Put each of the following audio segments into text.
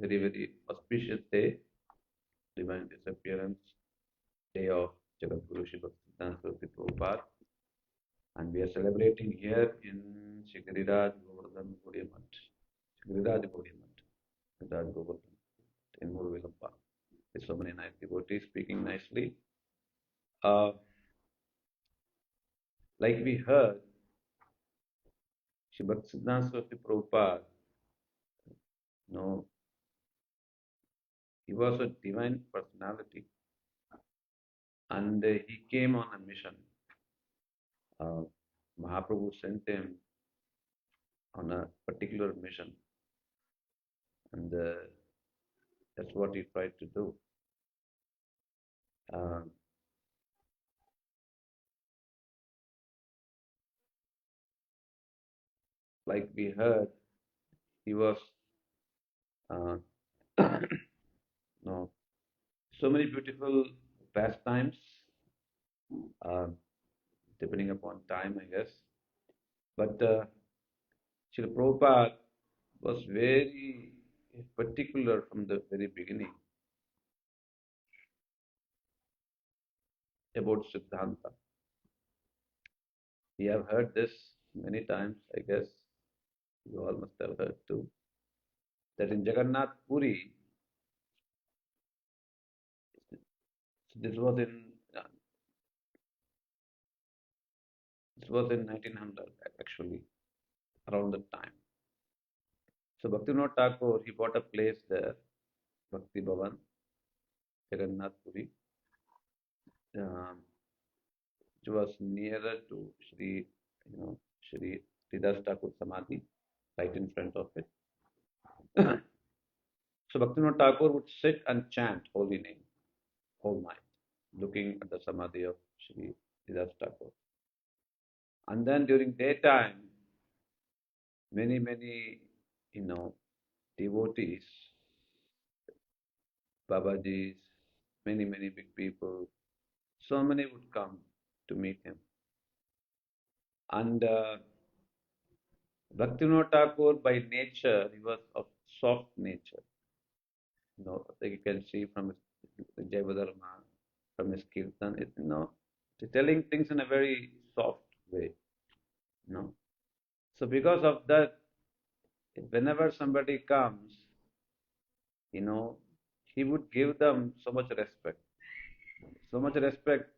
very, very auspicious day, Divine Disappearance, day of Jagat-Guru Sripad Bhaktivedanta Padmanabh. And we are celebrating here in Giriraj Govardhan Gaudiya Giriraj Govardhan in Murwillumbah. With so many nice devotees speaking nicely. Uh, like we heard, Sri Bhaktisiddhanta Prabhupada, no, he was a divine personality and he came on a mission. Mahaprabhu sent him on a particular mission, and that's what he tried to do. Uh, like we heard, he was uh, no, so many beautiful pastimes, uh, depending upon time, I guess. But Srila Prabhupada was very particular from the very beginning about Siddhanta. We have heard this many times, I guess. You all must have heard too. That in Jagannath Puri, this was in uh, this was in 1900 actually, around that time. So Bhaktivinoda Thakur, he bought a place there, Bhakti Bhavan, Jagannath Puri, um, which was nearer to Shri Sridhar Thakur Samadhi, right in front of it. So Bhaktivinoda Thakur would sit and chant holy name whole night, looking at the Samadhi of Shri Sridhar Thakur. And then during daytime, many, devotees, Babajis, many big people, so many would come to meet him. And Bhaktivinoda Thakur, by nature, he was of soft nature. Like you can see from his Jaiva from his Kirtan, telling things in a very soft way. So because of that, whenever somebody comes, he would give them so much respect. So much respect.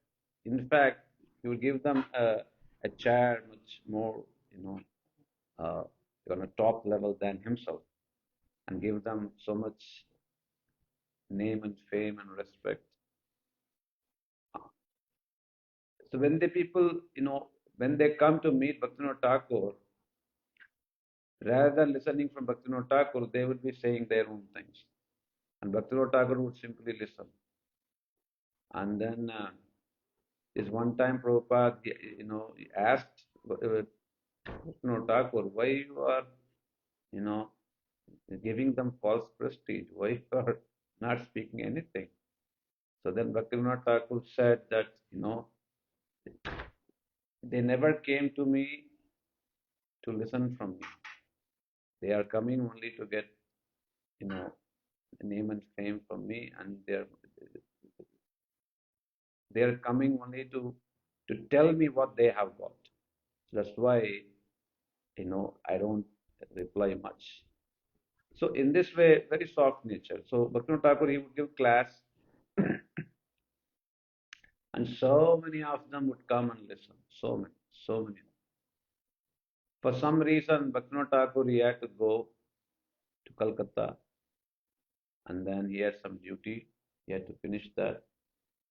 In fact, he would give them a chair much more, uh, on a top level than himself, and give them so much name and fame and respect. So when the people, when they come to meet Bhaktivinoda Thakur, rather than listening from Bhaktivinoda Thakur, they would be saying their own things. And Bhaktivinoda Thakur would simply listen. And then this one time Prabhupada, he asked Bhaktivinoda Thakur, why you are, giving them false prestige? Why you are not speaking anything? So then Bhaktivinoda Thakur said that, they never came to me to listen from me. They are coming only to get, name and fame from me, and they're coming only to tell me what they have got. So that's why, I don't reply much. So in this way, very soft nature. So Bhaktivinoda Thakur, he would give class, and so many of them would come and listen. So many. For some reason, Bhaktivinoda Thakur, he had to go to Calcutta, and then he had some duty. He had to finish that.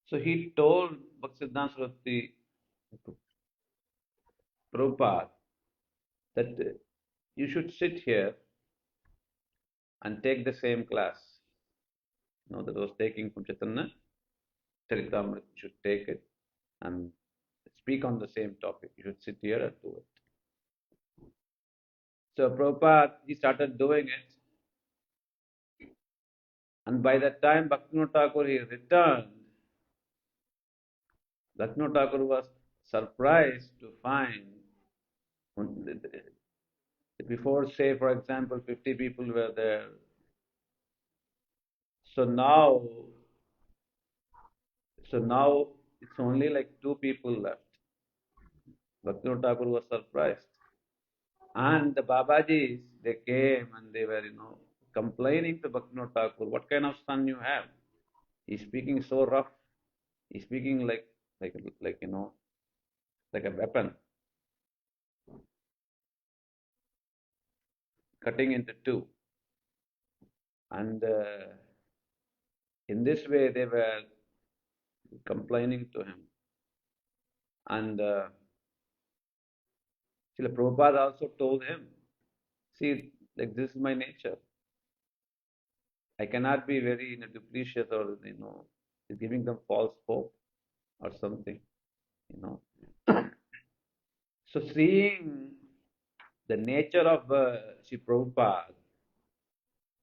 So he told Bhaktisiddhanta Sarasvati Prabhupada that you should sit here and take the same class. That was taking from Chaitanya Charitamrita. You should take it and speak on the same topic. You should sit here and do it. So Prabhupada, he started doing it. And by that time, Bhaktivinoda Thakur, he returned. Bhaktivinoda Thakur was surprised to find, before, say, for example, 50 people were there, So now, so now it's only like two people left. Bhaktivinoda Thakur was surprised. And the Babajis, they came and they were, complaining to Bhaktivinoda Thakur, what kind of son you have? He's speaking so rough. He's speaking like, like, like a weapon, cutting into two. And in this way, they were complaining to him. And Srila Prabhupada also told him, see, like this is my nature. I cannot be very duplicious or, giving them false hope or something, you know. So seeing the nature of Sri Prabhupada,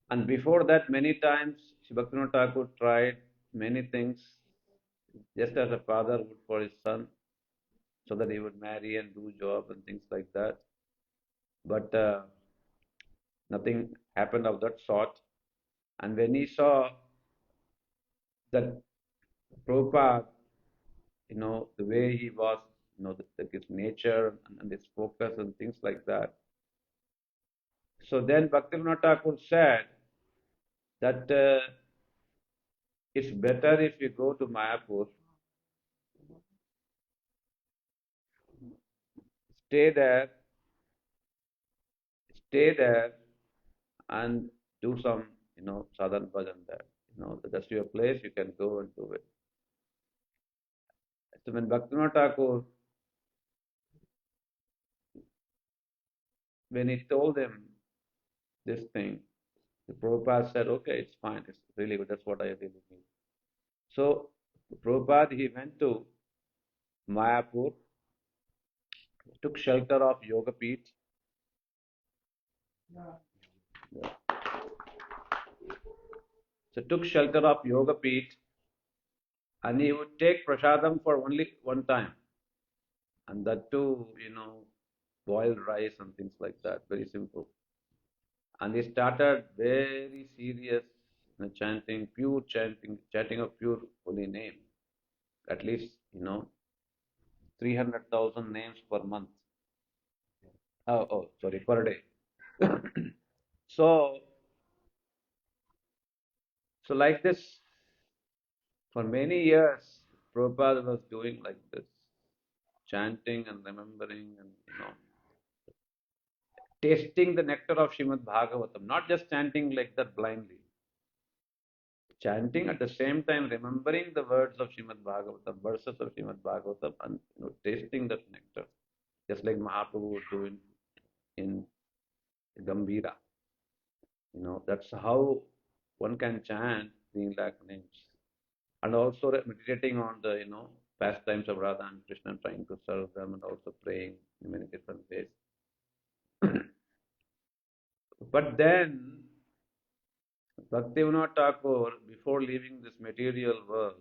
and before that many times Sri Bhaktivinoda Thakur tried many things just as a father would for his son, so that he would marry and do job and things like that. But nothing happened of that sort. And when he saw that Prabhupada, the way he was, his nature and his focus and things like that. So then Bhaktivinoda Thakur said that it's better if you go to Mayapur, stay there, stay there, and do some, sadhan bhajan there. That's your place, you can go and do it. So when Bhaktivinoda Thakur, when he told him this thing, the Prabhupada said, okay, it's fine, it's really good, that's what I really need. So Prabhupada, he went to Mayapur, took shelter of Yoga Peeth. Yeah. So took shelter of Yoga Peeth, and he would take prasadam for only one time. And that too, boiled rice and things like that, very simple. And he started very serious chanting, pure chanting of pure holy name. At least, 300,000 names per month. Sorry, per day. So, so like this, for many years, Prabhupada was doing like this, chanting and remembering and, tasting the nectar of Srimad Bhagavatam, not just chanting like that blindly. Chanting at the same time, remembering the words of Srimad Bhagavatam, verses of Srimad Bhagavatam, and tasting that nectar, just like Mahaprabhu was doing in Gambhira. That's how one can chant 3 lakh names. And also meditating on the, pastimes of Radha and Krishna, trying to serve them, and also praying in many different ways. But then, Bhaktivinoda Thakur, before leaving this material world,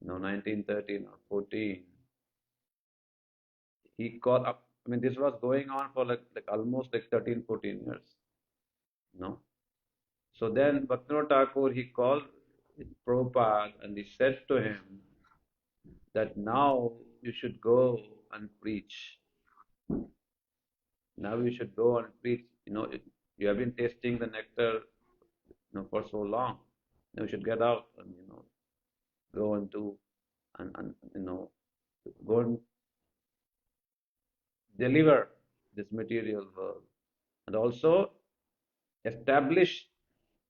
1913 or 14, he called up. I mean, this was going on for like almost like 13, 14 years. So then Bhaktivinoda Thakur, he called Prabhupada and he said to him that now you should go and preach. Now you should go and preach. You have been tasting the nectar, for so long. Now you should get out and, go and do and go and deliver this material world. And also establish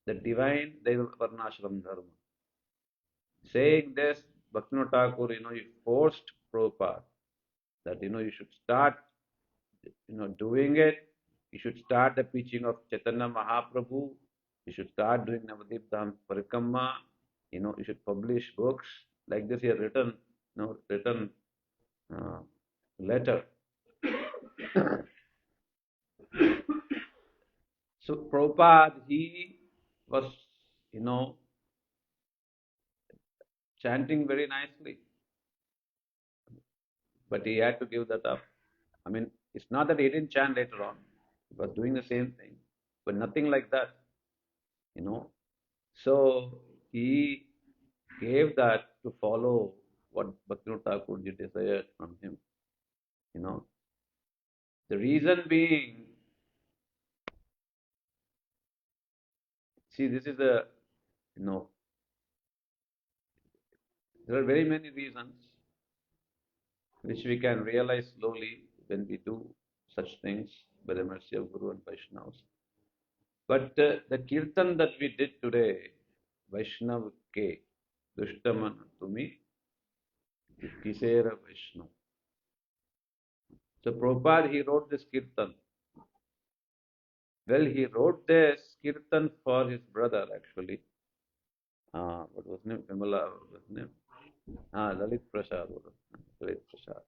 the divine Deva Varnashram Dharma. Saying this, Bhaktivinoda Thakur, he forced Prabhupada that, you should start, doing it. You should start the preaching of Chaitanya Mahaprabhu. You should start doing Navadip Dham Parikrama. You should publish books. Like this, he had written, letter. So Prabhupada, he was, chanting very nicely. But he had to give that up. I mean, it's not that he didn't chant later on. He was doing the same thing, but nothing like that. So he gave that to follow what Bhaktivinoda Thakur desired from him. You know, the reason being, see, this is a, you know, there are very many reasons which we can realize slowly when we do such things by the mercy of Guru and Vaishnavas. But the kirtan that we did today, Vaishnav Ke, Dushtaman Tumi, Kisera Vaishnav. So Prabhupada, he wrote this kirtan. Well, he wrote this kirtan for his brother actually. What was his name? Vimala, what was his name? Lalit Prasad. Lalit Prasad.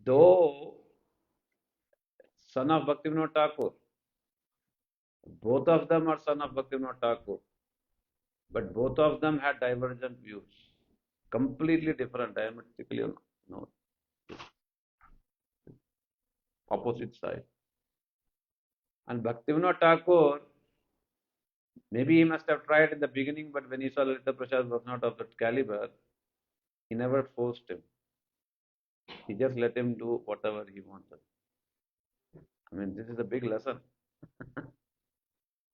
Though son of Bhaktivinoda Thakur, both of them are son of Bhaktivinoda Thakur, but both of them had divergent views, completely different, diametrically, opposite side. And Bhaktivinoda Thakur, maybe he must have tried in the beginning, but when he saw Lalita Prasad was not of that caliber, he never forced him. He just let him do whatever he wanted. I mean, this is a big lesson.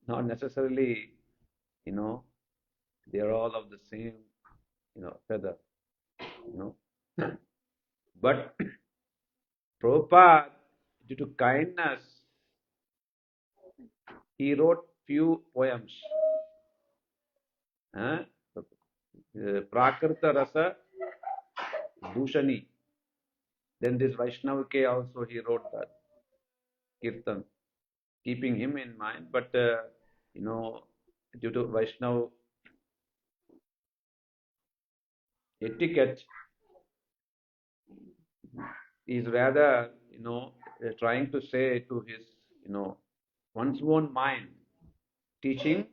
Not necessarily, you know, they are all of the same, feather, you know. But Prabhupada, due to kindness, he wrote few poems. Prakrita Rasa Dushani. Then this Vaishnava Ke also he wrote that kirtan, keeping him in mind. But due to Vaishnava etiquette, is rather trying to say to his one's own mind, teaching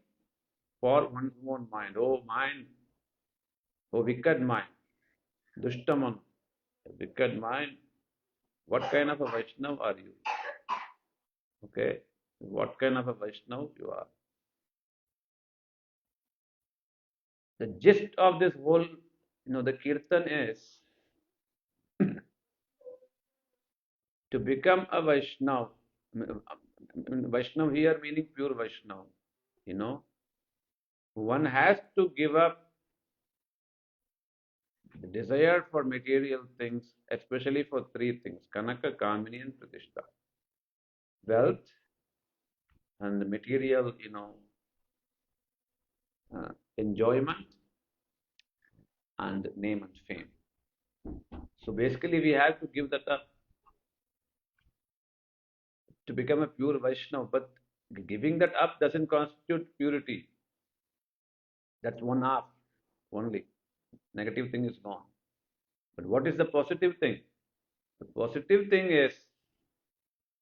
for one's own mind. Oh mind, oh wicked mind, Dushtaman, wicked mind. What kind of a Vaishnava are you? Okay, what kind of a Vaishnava you are? The gist of this whole, the kirtan is to become a Vaishnava. Vaishnava here meaning pure Vaishnava. One has to give up the desire for material things, especially for three things: Kanaka, Kamini, and Pratishta. Wealth and the material, enjoyment and name and fame. So basically, we have to give that up to become a pure Vaishnava. But giving that up doesn't constitute purity. That's one half only. Negative thing is gone. But what is the positive thing? The positive thing is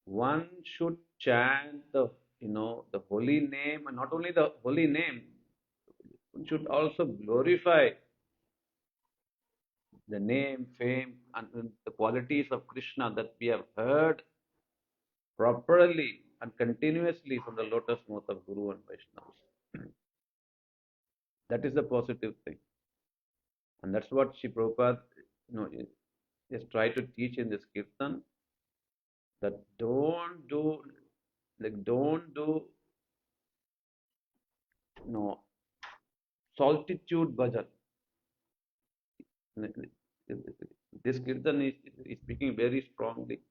one should chant the holy name, and not only the holy name, one should also glorify the name, fame, and the qualities of Krishna that we have heard properly and continuously from the lotus mouth of Guru and Vaishnavas. That is the positive thing. And that's what Sri Prabhupada, just try to teach in this kirtan, that don't do, solitude bhajan. This kirtan is speaking very strongly.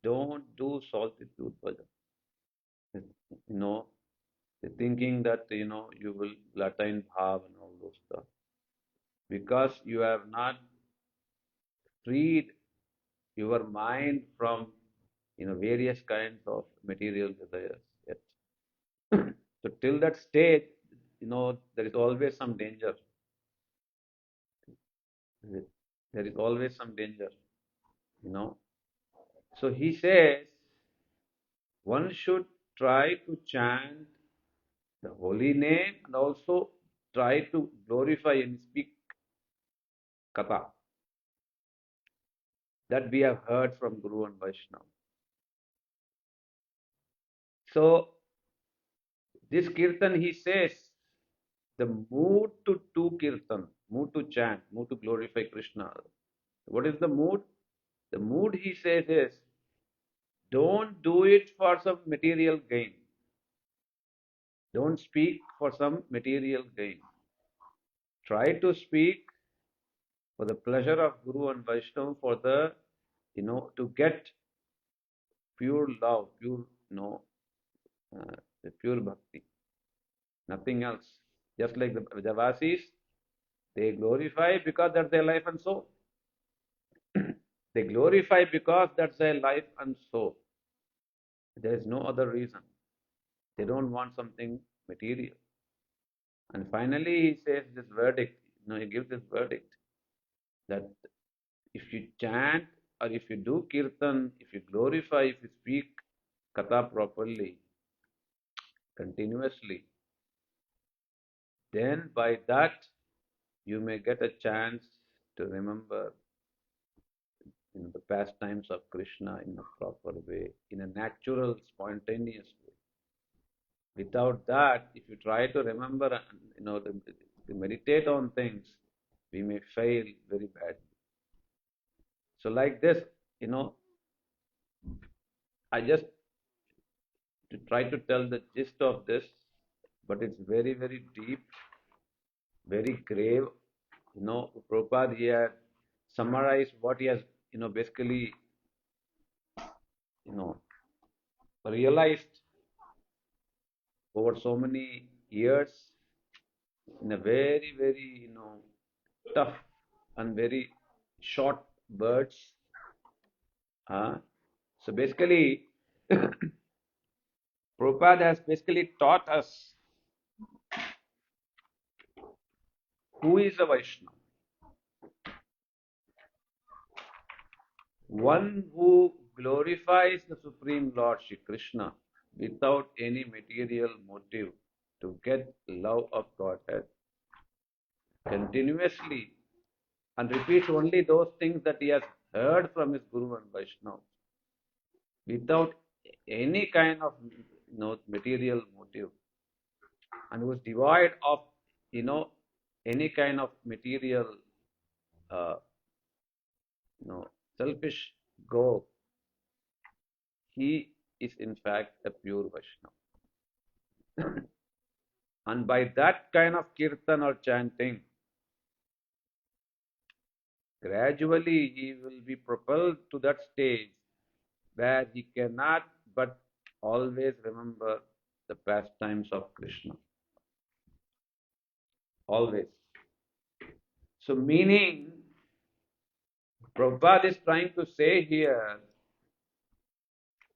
Don't do solitude bhajan. Thinking that, you will attain bhav and all those stuff. Because you have not freed your mind from, various kinds of material desires yet. So till that stage, there is always some danger. There is always some danger, So he says, one should try to chant the holy name and also try to glorify and speak katha that we have heard from Guru and Vaishnava. So this kirtan, he says, the mood to do kirtan, mood to chant, mood to glorify Krishna. What is the mood? The mood, he says, is don't do it for some material gain. Don't speak for some material gain. Try to speak for the pleasure of Guru and Vaishnava, for the, to get pure love, pure, the pure bhakti. Nothing else. Just like the Javasis, they glorify because that's their life and soul. They glorify because that's their life and soul. There is no other reason. They don't want something material. And finally, he says this verdict. He gives this verdict that if you chant or if you do kirtan, if you glorify, if you speak katha properly, continuously, then by that you may get a chance to remember the pastimes of Krishna in a proper way, in a natural, spontaneous way. Without that, if you try to remember, to meditate on things, we may fail very badly. So like this, I just to try to tell the gist of this, but it's very, very deep, very grave. Prabhupada here summarized what he has, basically, you know, realized over so many years in a very, very, tough and very short words. So basically, Prabhupada has basically taught us who is a Vaishnava. One who glorifies the Supreme Lord Shri Krishna without any material motive to get love of Godhead continuously and repeats only those things that he has heard from his Guru and Vaishnava without any kind of material motive, and was devoid of any kind of material uh, selfish goal. He is in fact a pure Vaishnava. And by that kind of kirtan or chanting, gradually he will be propelled to that stage where he cannot but always remember the pastimes of Krishna. Always. So, meaning, Prabhupada is trying to say here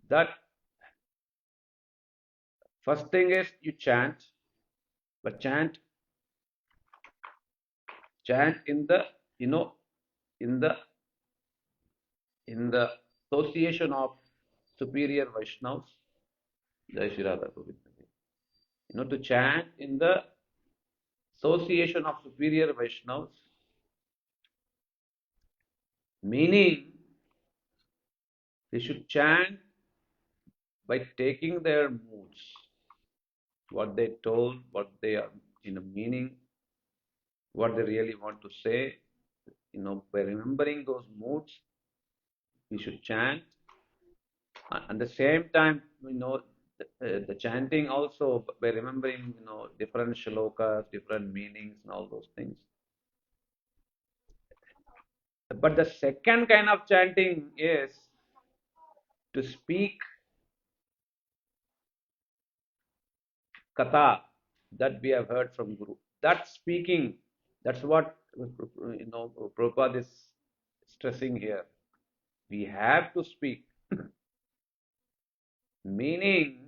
that first thing is you chant, but chant in the, in the association of superior Vaishnavas. Jai Shri Radha Govinda. To chant in the association of superior Vaishnavas, meaning they should chant by taking their moods, what they told, what they are meaning, what they really want to say. By remembering those moods, we should chant. At the same time, the chanting also by remembering, different shlokas, different meanings, and all those things. But the second kind of chanting is to speak katha that we have heard from Guru. That speaking, that's what Prabhupada is stressing here. We have to speak. Meaning,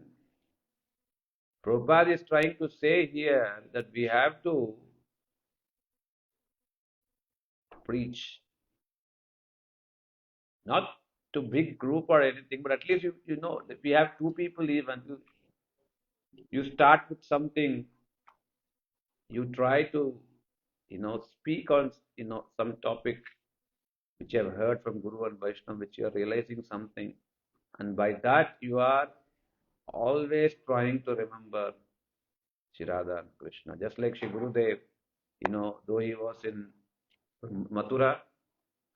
Prabhupada is trying to say here that we have to preach. Not to big group or anything, but at least if we have two people even, you start with something, you try to speak on some topic which you have heard from Guru and Vaishnava, which you are realizing something, and by that you are always trying to remember Shri Radha and Krishna. Just like Shri Gurudev, though he was in Mathura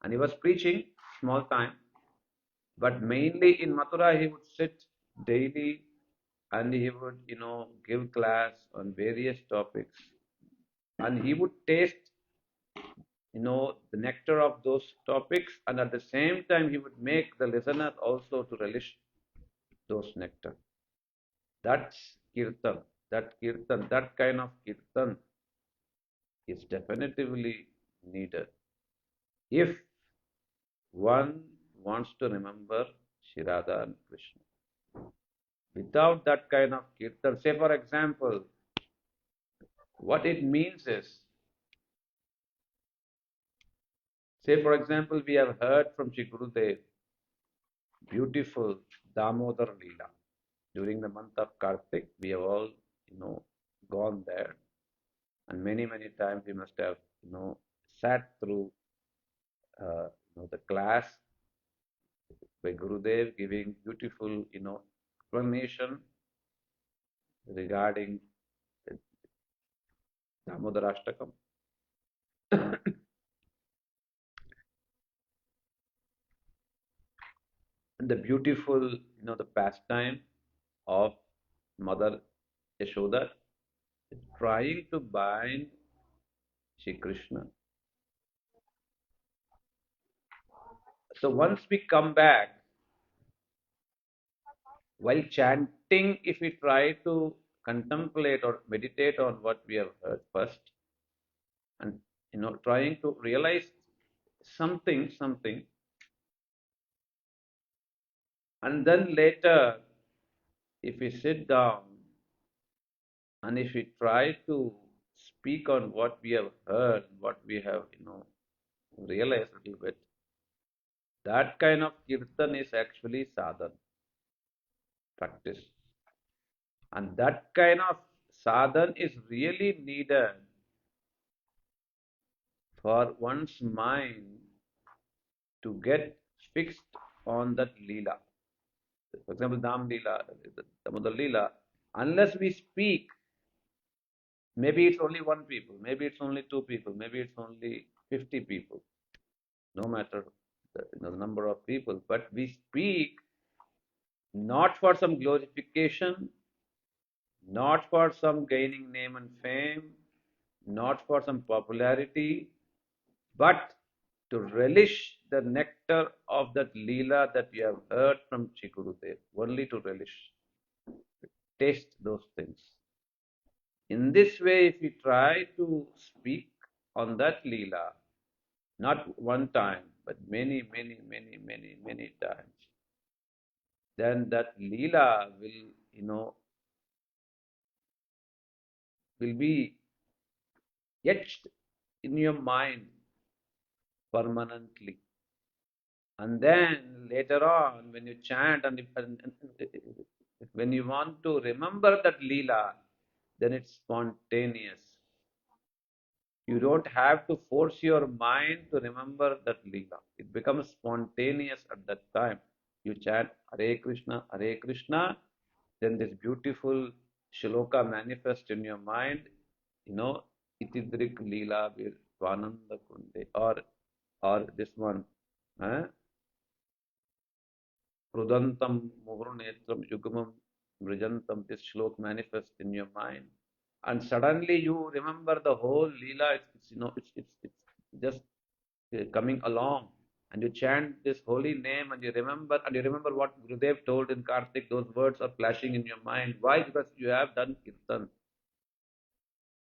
and he was preaching small time, but mainly in Mathura he would sit daily and he would, give class on various topics and he would taste, the nectar of those topics and at the same time he would make the listener also to relish those nectar. That's kirtan. That kind of kirtan is definitively needed if one wants to remember Shri Radha and Krishna. Without that kind of kirtan, say for example, what it means is, say for example, we have heard from Shri Gurudev, beautiful Damodar Leela. During the month of Kartik, we have all, gone there. And many, many times we must have, sat through, the class by Gurudev giving beautiful, explanation regarding Damodarashtakam. And the beautiful, the pastime of Mother Yashoda trying to bind Shri Krishna. So once we come back, while chanting, if we try to contemplate or meditate on what we have heard first, and trying to realize something, and then later, if we sit down and if we try to speak on what we have heard, what we have, realized a little bit, that kind of kirtan is actually sadhana, practice. And that kind of sadhana is really needed for one's mind to get fixed on that Leela. For example, Dam Leela, Damodar Leela, unless we speak, maybe it's only one people, maybe it's only two people, maybe it's only 50 people, no matter the number of people, but we speak not for some glorification, not for some gaining name and fame, not for some popularity, but to relish the nectar of that Leela that we have heard from Shri Gurudev, only to relish, taste those things. In this way, if we try to speak on that Leela, not one time, but many, many, many, many, many times, then that Leela will, will be etched in your mind permanently. And then later on, when you chant and when you want to remember that Leela, then it's spontaneous. You don't have to force your mind to remember that Leela. It becomes spontaneous at that time. You chant Hare Krishna, then this beautiful shloka manifests in your mind, Itidrik Leela Vir Swananda Kunde, or this one, Prudantam Muhurnetram Yugumam Mrijantam, this shlok manifests in your mind. And suddenly you remember the whole Leela, it's just coming along. And you chant this holy name and you remember what Gurudev told in Kartik, those words are flashing in your mind. Why? Because you have done kirtan.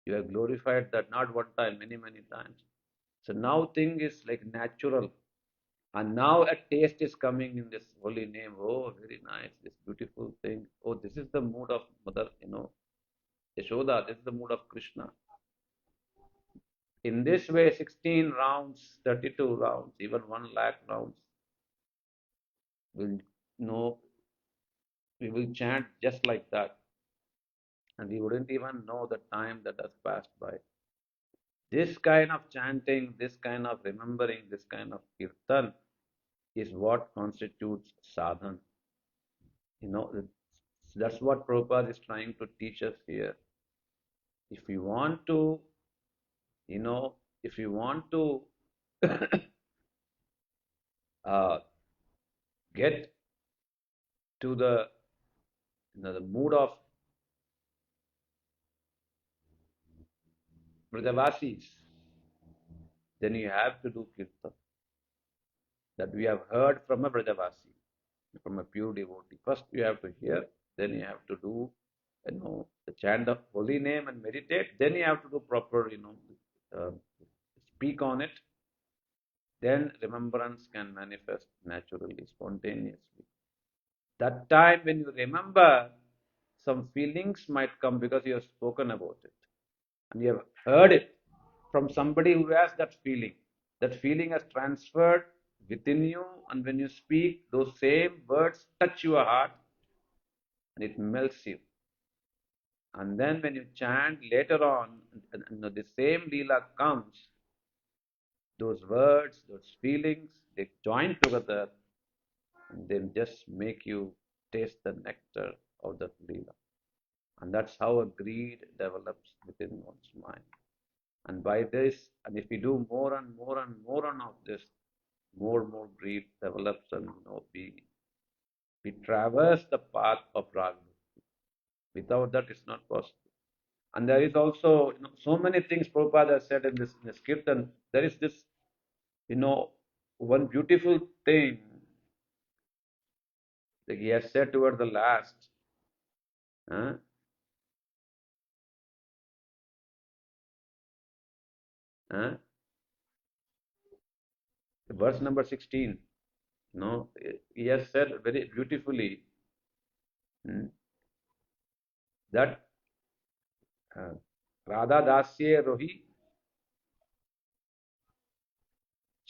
You have glorified that not one time, many, many times. So now thing is like natural. And now a taste is coming in this holy name. Oh, very nice, this beautiful thing. Oh, this is the mood of Mother, Yashoda, this is the mood of Krishna. In this way, 16 rounds, 32 rounds, even 1 lakh rounds, will know, we will chant just like that. And we wouldn't even know the time that has passed by. This kind of chanting, this kind of remembering, this kind of kirtan is what constitutes sadhana. So that's what Prabhupada is trying to teach us here. If you want to, if you want to uh, get to the mood of Brajavasis, then you have to do kirtan. That we have heard from a Brajavasi, from a pure devotee. First you have to hear, then you have to do, the chant of holy name and meditate. Then you have to do proper, uh, speak on it. Then remembrance can manifest naturally, spontaneously. That time when you remember, some feelings might come because you have spoken about it and you have heard it from somebody who has that feeling. That feeling has transferred within you, and when you speak, those same words touch your heart and it melts you. And then when you chant later on, the same Leela comes, those words, those feelings, they join together and they just make you taste the nectar of that Leela. And that's how a greed develops within one's mind. And by this, and if we do more and more and more on of this, more and more greed develops, and we traverse the path of raga. Without that, it's not possible. And there is also, so many things Prabhupada has said in this kirtan. There is this, one beautiful thing that he has said toward the last. Huh? Huh? Verse number 16. No, he has said very beautifully, that Radha Dasye Rohi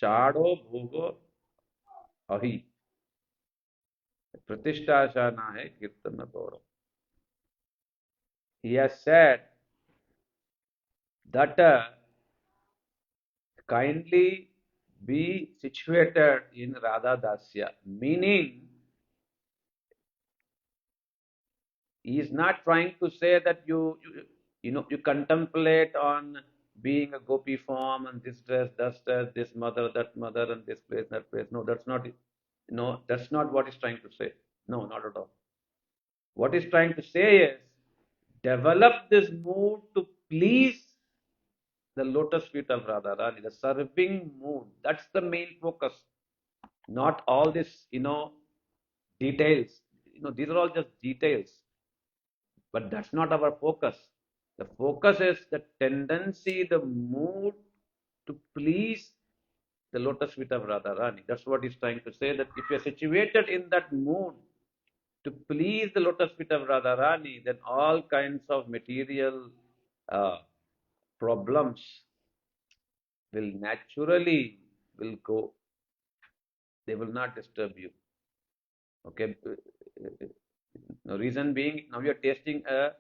Chado Bhogo Ahi Pratishtha Shana Hai Kirtana Gaurav. He has said that kindly be situated in Radha Dasya, meaning he is not trying to say that you contemplate on being a gopi form and this dress, this mother, that mother, and this place, that place. No, that's not. No, that's not what he's trying to say. No, not at all. What he's trying to say is develop this mood to please the lotus feet of Radharani, the serving mood. That's the main focus. Not all this, details. These are all just details. But that's not our focus. The focus is the tendency, the mood to please the lotus feet of Radharani. That's what he's trying to say, that if you're situated in that mood to please the lotus feet of Radharani, then all kinds of material problems will naturally will go. They will not disturb you. Okay. The reason being, now you're tasting a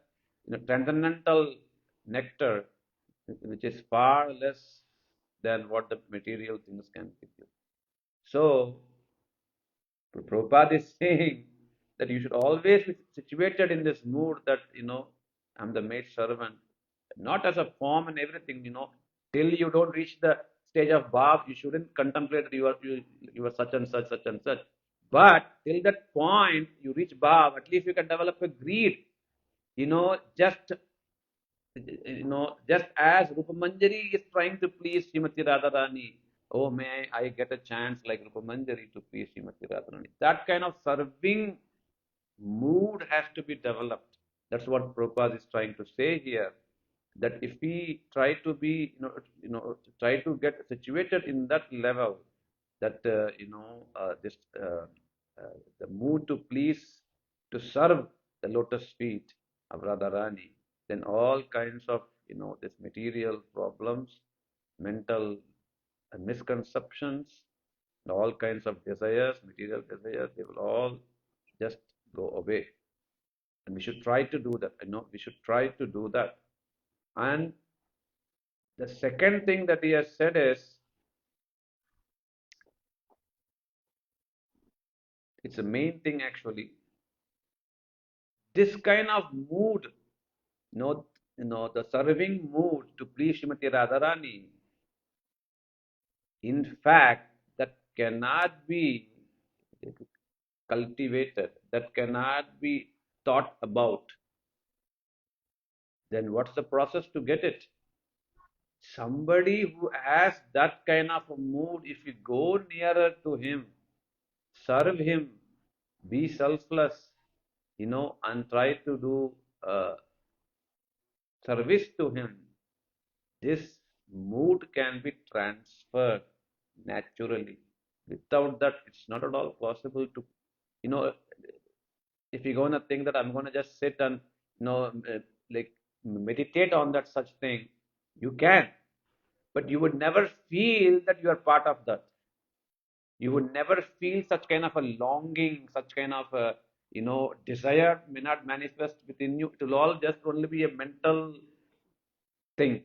transcendental nectar, which is far less than what the material things can give you. So, Prabhupada is saying that you should always be situated in this mood that, I'm the maid servant, not as a form and everything, till you don't reach the stage of bhav, you shouldn't contemplate that you are such and such, such and such. But till that point, you reach bhav, at least you can develop a greed, just just as Rupamanjari is trying to please Srimati Radharani, oh, may I get a chance like Rupamanjari to please Srimati Radharani. That kind of serving mood has to be developed. That's what Prabhupada is trying to say here. That if we try to be, try to get situated in that level, that this the mood to please, to serve the lotus feet of Radharani, then all kinds of this material problems, mental misconceptions, all kinds of desires, material desires, they will all just go away. And we should try to do that. We should try to do that. And the second thing that he has said is, it's a main thing actually. This kind of mood, the serving mood to please Srimati Radharani, in fact, that cannot be cultivated, that cannot be thought about, then what's the process to get it? Somebody who has that kind of a mood, if you go nearer to him, serve him, be selfless, and try to do service to him, this mood can be transferred naturally. Without that, it's not at all possible to, you know, if you're going to think that I'm going to just sit and, like meditate on that such thing, you can, but you would never feel that you are part of that. You would never feel such kind of a longing, such kind of a, desire may not manifest within you. It will all just only be a mental thing,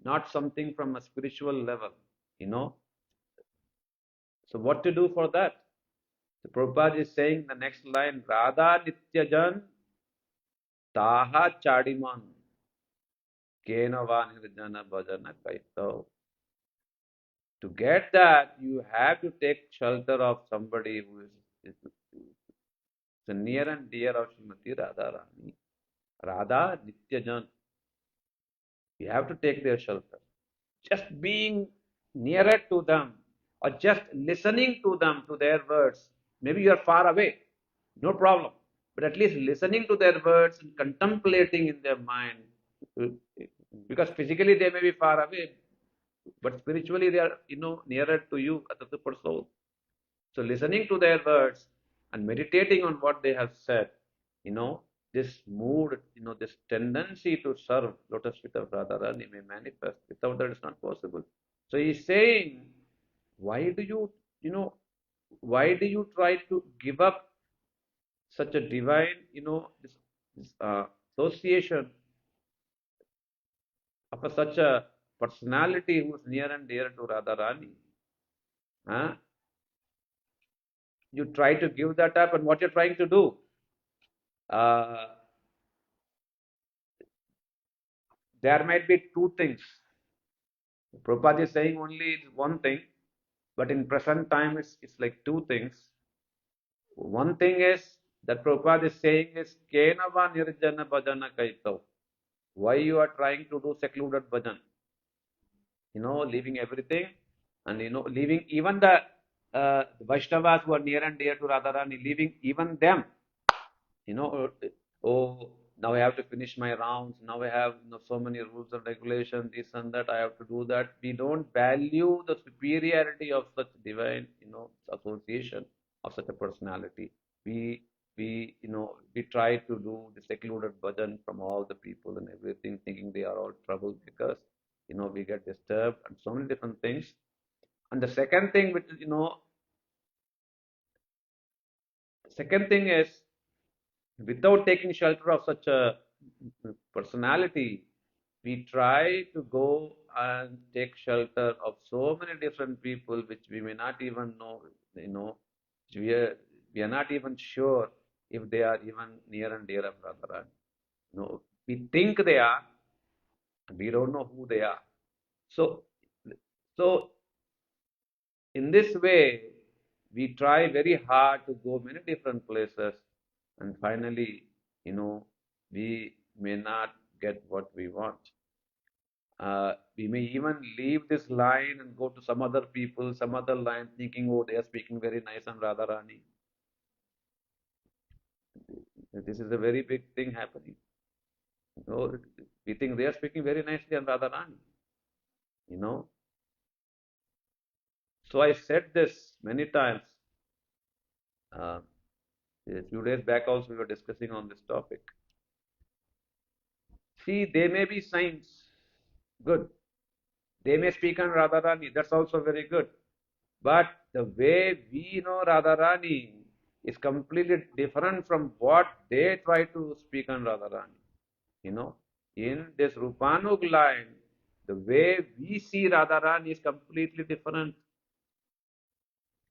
not something from a spiritual level, you know. So what to do for that? The Prabhupada is saying the next line, Radha Nityajan Taha Chadiman Kenava Nirjana Bhajana Kaito. To get that, you have to take shelter of somebody who is the near and dear of Srimati Radharani. Radha Nityajan. You have to take their shelter. Just being nearer to them or just listening to them, to their words. Maybe you are far away, no problem. But at least listening to their words and contemplating in their mind. Because physically they may be far away, but spiritually they are, nearer to you at the super soul. So listening to their words and meditating on what they have said, this mood, this tendency to serve lotus feet of Radharani may manifest. Without that, it's not possible. So he's saying, why do you try to give up such a divine, this association of such a personality who is near and dear to Radharani? Huh? You try to give that up, and what you're trying to do? There might be two things. Prabhupada is saying only one thing, but in present time it's like two things. One thing is that Prabhupada is saying is Kenava Nirjana Bhajana Kaito. Why you are trying to do secluded bhajan? Leaving everything and leaving even the Vaishnavas who are near and dear to Radharani, leaving even them. Oh, now I have to finish my rounds. Now I have so many rules and regulations, this and that. I have to do that. We don't value the superiority of such divine, association of such a personality. We try to do the secluded bhajan from all the people and everything, thinking they are all troublemakers. We get disturbed and so many different things. And the second thing, which is, second thing is, without taking shelter of such a personality, we try to go and take shelter of so many different people which we may not even know, we are not even sure if they are even near and dear of Radharani. We think they are, we don't know who they are. So in this way, we try very hard to go many different places, and finally, we may not get what we want. We may even leave this line and go to some other people, some other line, thinking, oh, they are speaking very nice on Radharani. This is a very big thing happening. We think they are speaking very nicely on Radharani. So I said this many times. A few days back also we were discussing on this topic. See, they may be saints, good. They may speak on Radharani, that's also very good. But the way we know Radharani is completely different from what they try to speak on Radharani. In this Rupanug line, the way we see Radharani is completely different.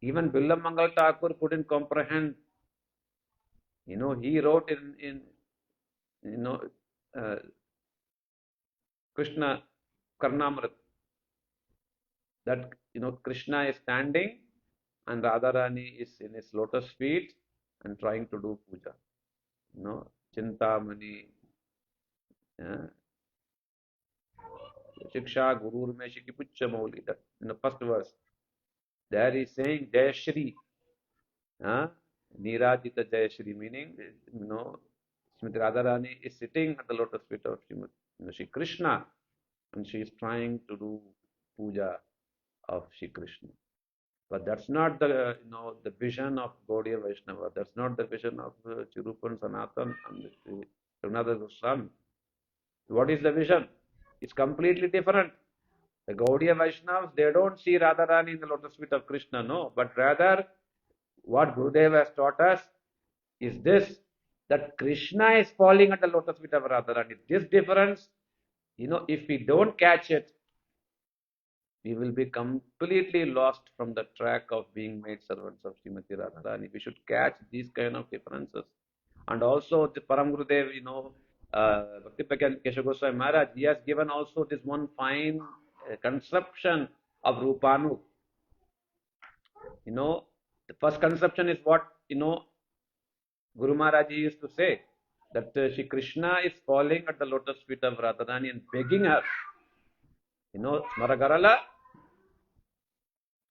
Even Billam Mangal Thakur couldn't comprehend. He wrote in uh, Krishna Karnamrit, that Krishna is standing and Radharani is in his lotus feet and trying to do puja. Chintamani, Shiksha Gurur Me Shiki Pucha Mauli. That in the first verse, there he is saying Jai Shri, Nirajita Jai Shri, meaning Srimati Radharani is sitting at the lotus feet of Shri Krishna, and she is trying to do puja of Shri Krishna. But that's not the the vision of Gaudiya Vaishnava. That's not the vision of Chirupan Sanatan and Srila Goswami. What is the vision? It's completely different. The Gaudiya Vaishnavas, they don't see Radharani in the lotus feet of Krishna, no. But rather, what Gurudev has taught us is this, that Krishna is falling at the lotus feet of Radharani. This difference, if we don't catch it, we will be completely lost from the track of being made servants of Srimati Radharani. We should catch these kind of differences. And also the Param Gurudev, Bhakti Keshav Goswami Maharaj, he has given also this one fine conception of Rupanu. The first conception is what, Guru Maharaj used to say, that Shri Krishna is falling at the lotus feet of Radharani and begging her, Smaragarala,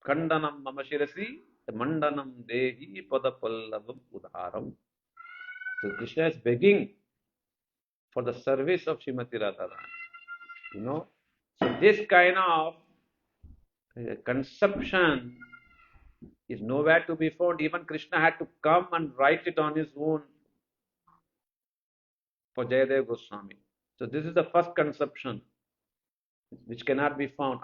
Kandanam Mamashirasi, Mandanam Dehi Padapallavam Udharam. So Krishna is begging for the service of Srimati Radharani. So this kind of conception is nowhere to be found. Even Krishna had to come and write it on his own for Jayadev Goswami. So this is the first conception which cannot be found.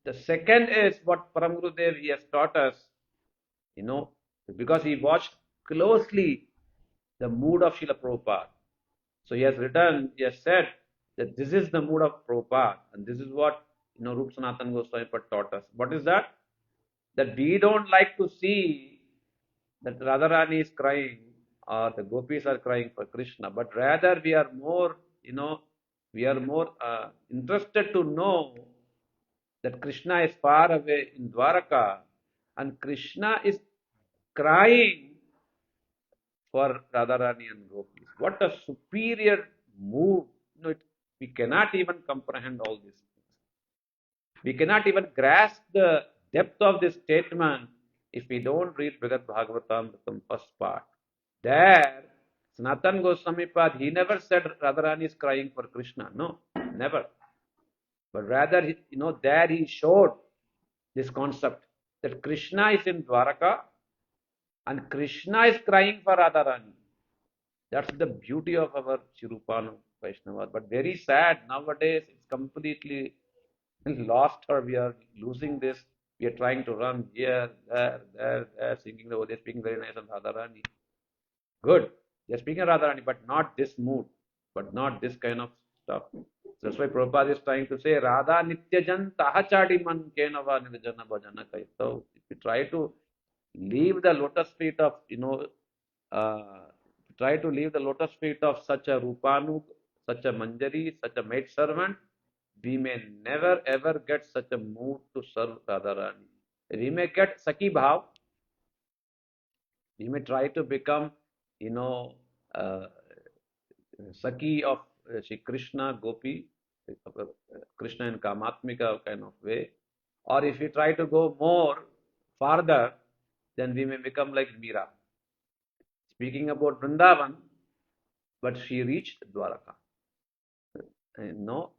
The second is what Param Gurudev he has taught us, because he watched closely the mood of Srila Prabhupada. So he has said that this is the mood of Prabhupada, and this is what Rup Sanatan Goswami taught us. What is that? That we don't like to see that Radharani is crying or the gopis are crying for Krishna, but rather we are more, interested to know that Krishna is far away in Dwaraka and Krishna is crying for Radharani and gopis. What a superior mood. We cannot even comprehend all these things. We cannot even grasp the depth of this statement if we don't read Brihad Bhagavatam first part. There, Sanatan Goswami Pad, he never said Radharani is crying for Krishna. No, never. But rather, there he showed this concept that Krishna is in Dwaraka and Krishna is crying for Radharani. That's the beauty of our Chirupanu Vaishnava. But very sad, nowadays it's completely lost, or we are losing this. We are trying to run here, there, singing they're speaking very nice of Radharani. Good. They're speaking of Radharani, but not this mood, but not this kind of stuff. That's why Prabhupada is trying to say, Radha Nityajan Tahachadi Man Kenava Nirjana Bhajana Kai. So if we try to leave the lotus feet of, such a Rupanu, such a Manjari, such a maid servant, we may never ever get such a mood to serve Radharani. We may get Saki Bhav. We may try to become, Saki of Shri Krishna, Gopi, Krishna in Kamatmika kind of way. Or if we try to go more farther, then we may become like Meera. Speaking about Vrindavan, but she reached Dwaraka. No,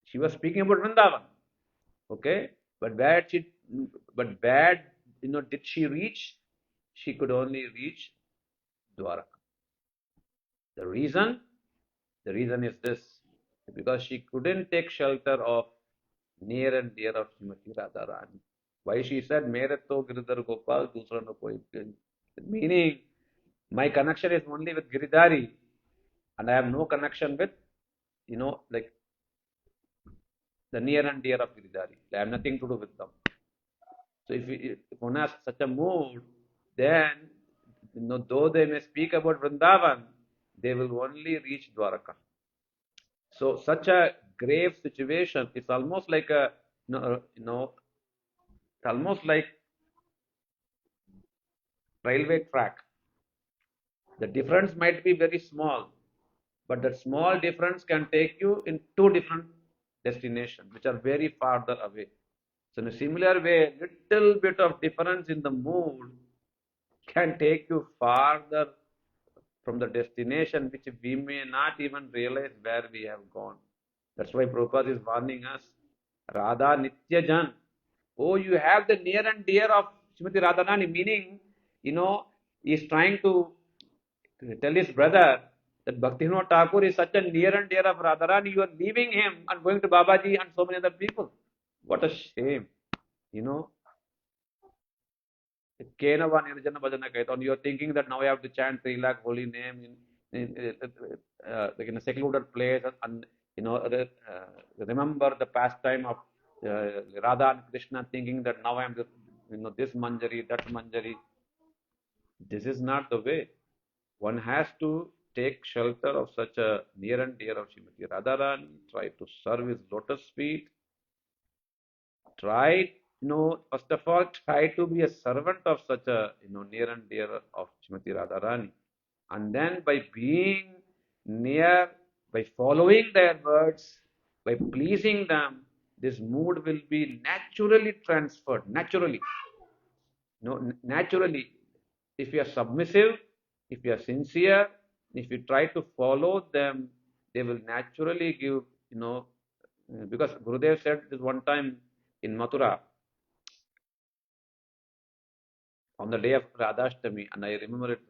she was speaking about Vrindavan. Okay, but did she reach? She could only reach Dwaraka. The reason is this, because she couldn't take shelter of near and dear of Srimati Radharani. Why she said, Mere to Giridhar Gopal, dusra no koi. Meaning, my connection is only with Giridhari, and I have no connection with, like the near and dear of Giridhari. I have nothing to do with them. So if one has such a mood, then though they may speak about Vrindavan, they will only reach Dwaraka. So such a grave situation, it's almost like a, it's almost like railway track. The difference might be very small, but that small difference can take you in two different destinations, which are very farther away. So in a similar way, little bit of difference in the mood can take you farther from the destination, which we may not even realize where we have gone. That's why Prabhupada is warning us, Radha Nityajan. Oh, you have the near and dear of Srimati Radharani, meaning, he's trying to tell his brother that Bhaktivinoda Thakur is such a near and dear of Radharani, you are leaving him and going to Babaji and so many other people. What a shame, you know. Kenava Nirjana Bhajana Kaitan. You are thinking that now I have to chant 3 lakh holy name like in a secluded place and remember the pastime of Radha and Krishna, thinking that now I am this manjari, that manjari. This is not the way. One has to take shelter of such a near and dear of Srimati Radharani, try to serve his lotus feet, try, first of all, try to be a servant of such a, near and dear of Srimati Radharani. And then by being near, by following their words, by pleasing them, this mood will be naturally transferred, naturally. Naturally, if you are submissive, if you are sincere, if you try to follow them, they will naturally give, because Gurudev said this one time in Mathura, on the day of Radhashtami, and I remember it,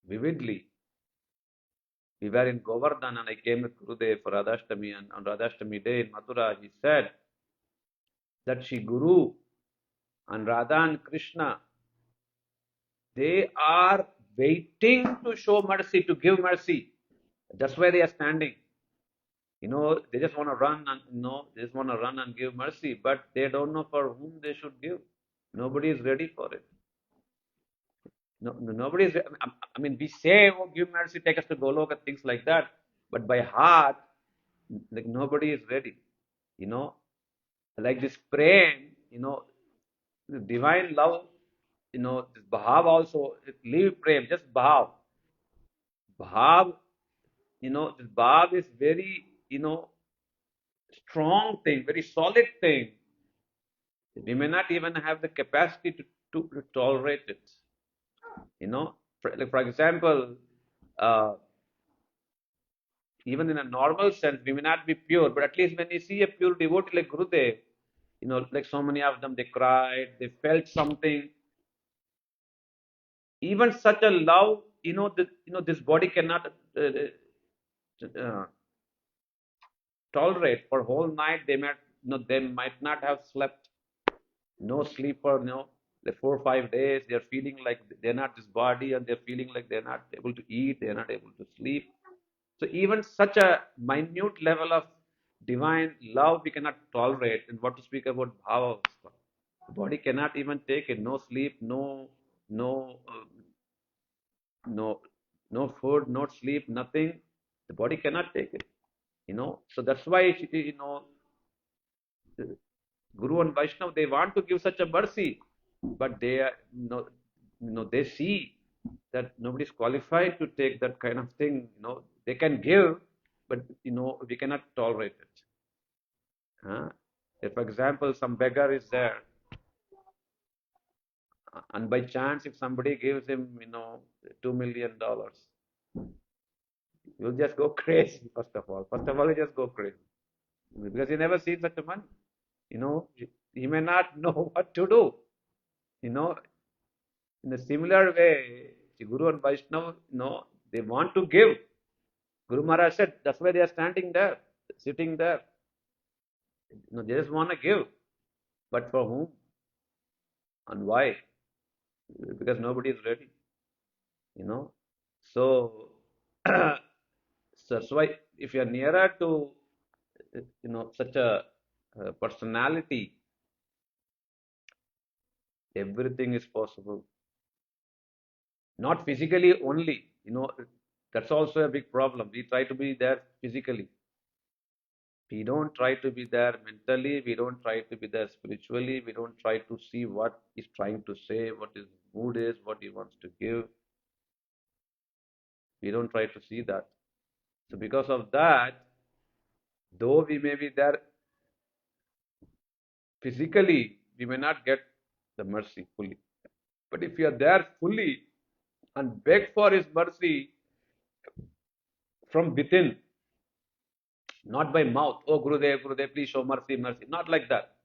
vividly. We were in Govardhan and I came with Gurudev for Radhashtami, and on Radhashtami day in Mathura, he said that Shri Guru and Radha and Krishna, they are waiting to show mercy, to give mercy. That's why they are standing. They just want to run and they just want to run and give mercy, but they don't know for whom they should give. Nobody is ready for it. No, nobody is. I mean, we say, "Oh, give mercy, take us to Goloka," things like that, but by heart, like nobody is ready. Like this prem, the divine love, this bhav also. Leave prem, just bhav. Bhav, this bhav is very, strong thing, very solid thing. We may not even have the capacity to tolerate it. For example, even in a normal sense, we may not be pure, but at least when you see a pure devotee like Gurudev, like so many of them, they cried, they felt something. Even such a love, this body cannot uh, tolerate. For whole night, they might not have slept. No sleep for, the 4 or 5 days. They're feeling like they're not this body, and they're feeling like they're not able to eat, they're not able to sleep. So even such a minute level of divine love we cannot tolerate, and what to speak about bhava. The body cannot even take it. No sleep, no, no, no food, no sleep, nothing. The body cannot take it. So that's why Guru and Vaishnava, they want to give such a mercy, but they are, they see that nobody is qualified to take that kind of thing. They can give, but we cannot tolerate it. If, for example, some beggar is there, and by chance, if somebody gives him, $2 million, you'll just go crazy. First of all, you just go crazy because he never seen such a money. He may not know what to do. In a similar way, the Guru and Vaishnava, they want to give. Guru Maharaj said, that's why they are standing there, sitting there. They just want to give. But for whom? And why? Because nobody is ready. So, so that's why if you are nearer to, such a personality, everything is possible. Not physically only, that's also a big problem. We try to be there physically. We don't try to be there mentally. We don't try to be there spiritually. We don't try to see what he's trying to say, what his mood is, what he wants to give. We don't try to see that. So because of that, though we may be there physically, we may not get the mercy fully. But if we are there fully and beg for his mercy from within, not by mouth, oh Gurudev, Gurudev, please show mercy, mercy. Not like that.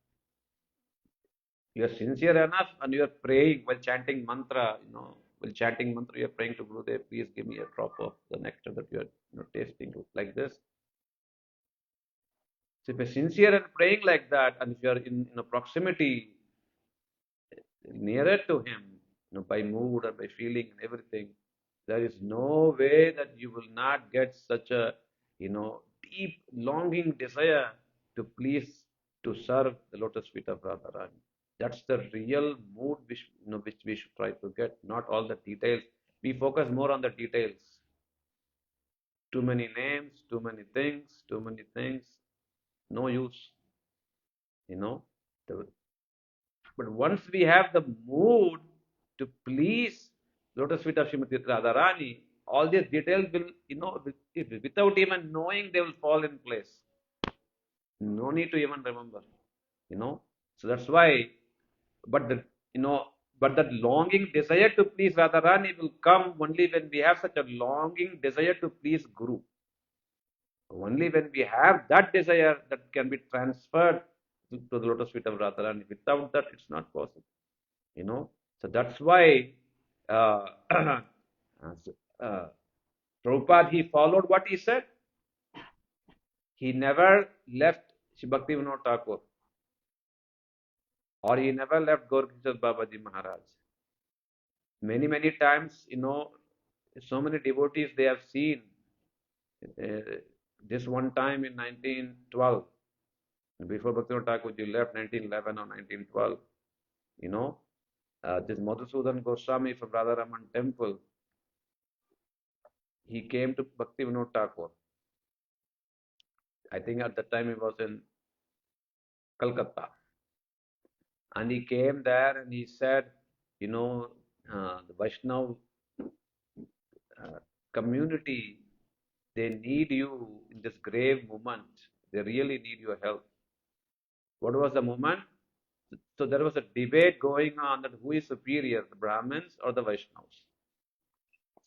You are sincere enough and you are praying while chanting mantra, while chanting mantra, you are praying to Gurudev, please give me a drop of the nectar that you are tasting like this. So if you're sincere and praying like that, and if you are in a proximity nearer to him, by mood or by feeling and everything, there is no way that you will not get such a, deep longing desire to please, to serve the lotus feet of Radharani. That's the real mood which we should try to get, not all the details. We focus more on the details. Too many names, too many things, no use, you know. But once we have the mood to please lotus feet of Srimati Radharani, all these details will, without even knowing, they will fall in place. No need to even remember, So that's why, but but that longing desire to please Radharani will come only when we have such a longing desire to please Guru. Only when we have that desire that can be transferred to the lotus feet of Radharani. Without that, it's not possible. So that's why uh, uh, Prabhupada, he followed what he said. He never left Sri Bhaktivedanta Thakur, or he never left Gaurkishore Babaji Maharaj. Many times, so many devotees they have seen. This one time in 1912, before Bhaktivedanta Thakur left 1911 or 1912, this Madhusudan Goswami from Radharaman temple, he came to Bhaktivedanta Thakur. I think at that time he was in Calcutta. And he came there and he said, the Vaishnava community, they need you in this grave moment. They really need your help. What was the moment? So there was a debate going on that who is superior, the Brahmins or the Vaishnavas.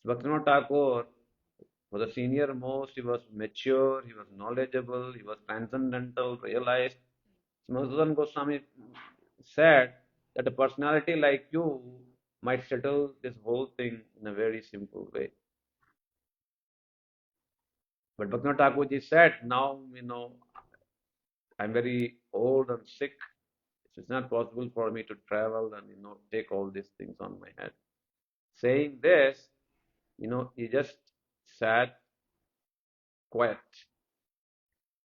Bhaktivinoda Thakur was the senior most, he was mature, he was knowledgeable, he was transcendental, realized. Madhusudan Goswami said that a personality like you might settle this whole thing in a very simple way. But Bhaktivinoda Thakur said, now, I'm very old and sick. It's not possible for me to travel and, take all these things on my head. Saying this, he just sat quiet.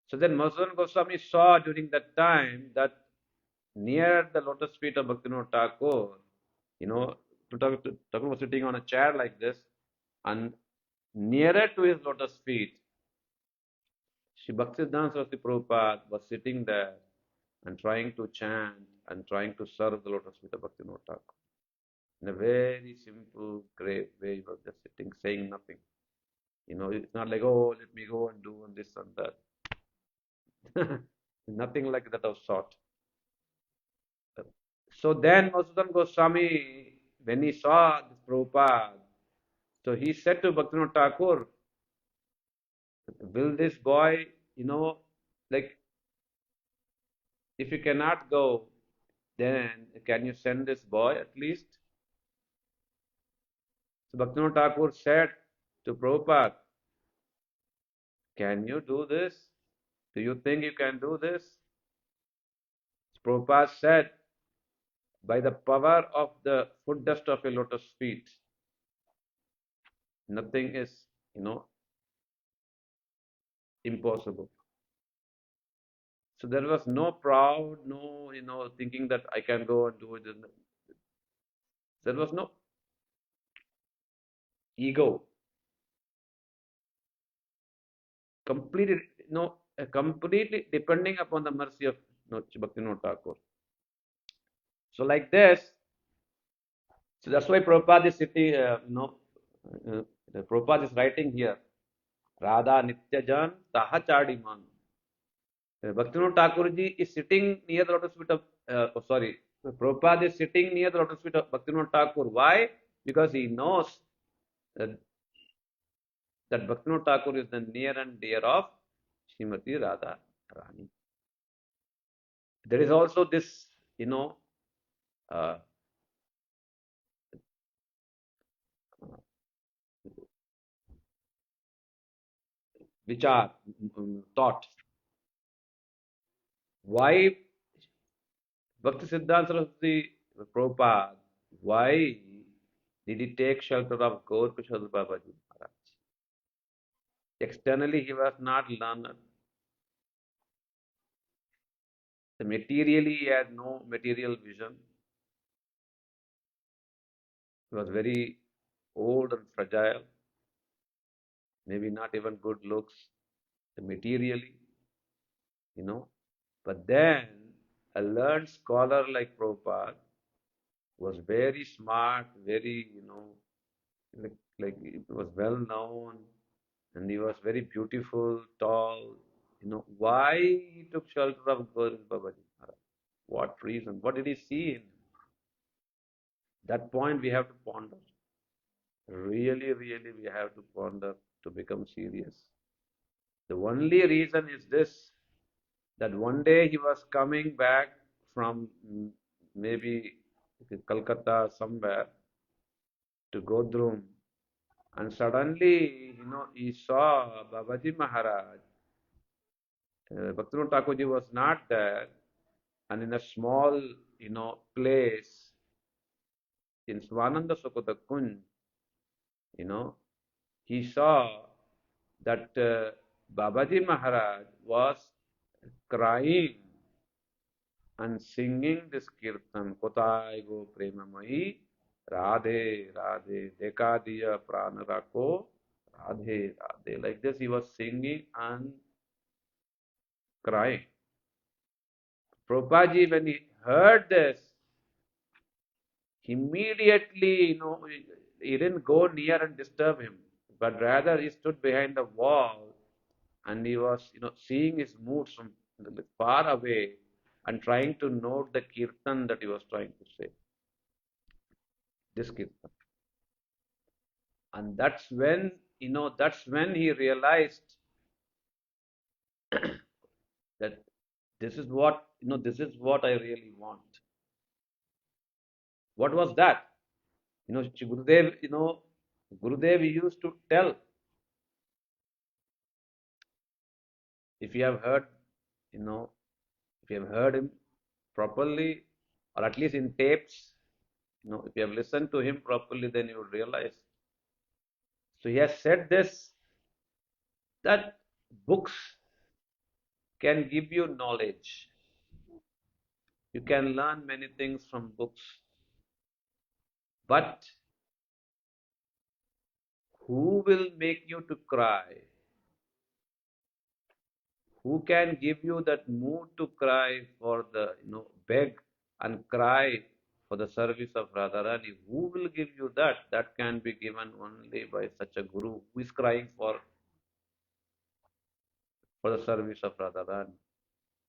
So then Madhusudan Goswami saw during that time that near the lotus feet of Bhaktivinoda Thakur, Thakur was sitting on a chair like this, and nearer to his lotus feet, Sri Bhaktisiddhanta Sarasvati Prabhupad was sitting there and trying to chant and trying to serve the lotus feet of Bhaktivinoda Thakur. In a very simple, grave way, he was just sitting, saying nothing. It's not like, oh, let me go and do and this and that. Nothing like that of sort. So then Madhusudan Goswami, when he saw this Prabhupada, so he said to Bhaktivinoda Thakur, will this boy, like, if you cannot go, then can you send this boy at least? So Bhaktivinoda Thakur said to Prabhupada, can you do this? Do you think you can do this? Prabhupada said, by the power of the foot dust of a lotus feet, nothing is, impossible. So there was no proud, no, thinking that I can go and do it. There was no ego. completely, completely depending upon the mercy of Bhaktivinoda Thakur. So like this, so that's why Prabhupada is sitting, uh, Prabhupada is writing here, Radha Nityajan Taha Chadiman. Bhaktivinoda Thakur ji is sitting near the lotus feet of, Prabhupada is sitting near the lotus feet of Bhaktivinoda Thakur. Why? Because he knows that, that Bhaktivinoda Thakur is the near and dear of Srimati Radha Rani. There is also this, uh, vichar, thought. Why Bhaktisiddhanta Sarasvati Prabhupada, why did he take shelter of Gaur Kishore Babaji Maharaj? Externally, he was not learned. Materially, he had no material vision. He was very old and fragile, maybe not even good looks, materially, But then, a learned scholar like Prabhupada was very smart, very, like it was well known, and he was very beautiful, tall. Why he took shelter of Govind Babaji Maharaj? What reason? What did he see in him? That point we have to ponder. Really, really, we have to ponder to become serious. The only reason is this, that one day he was coming back from maybe Calcutta somewhere to Godrum, and suddenly, he saw Babaji Maharaj. Bhaktivinoda Thakurji was not there, and in a small, place in Swananda Sukota Kunj, he saw that Babaji Maharaj was crying and singing this kirtan, Kotai go premamayi, Radhe, Radhe, Deka diya prana rako, Radhe, Radhe. Like this, he was singing and crying. Prabhupada, when he heard this, immediately, he didn't go near and disturb him, but rather he stood behind the wall and he was, seeing his moods from far away and trying to note the kirtan that he was trying to say. This kirtan. And that's when, he realized that this is what, I really want. What was that? Gurudev, Gurudev used to tell, if you have heard, if you have heard him properly, or at least in tapes, if you have listened to him properly, then you would realize. So he has said this, that books can give you knowledge. You can learn many things from books. But who will make you to cry? Who can give you that mood to cry for the, beg and cry for the service of Radharani? Who will give you that? That can be given only by such a guru who is crying for the service of Radharani.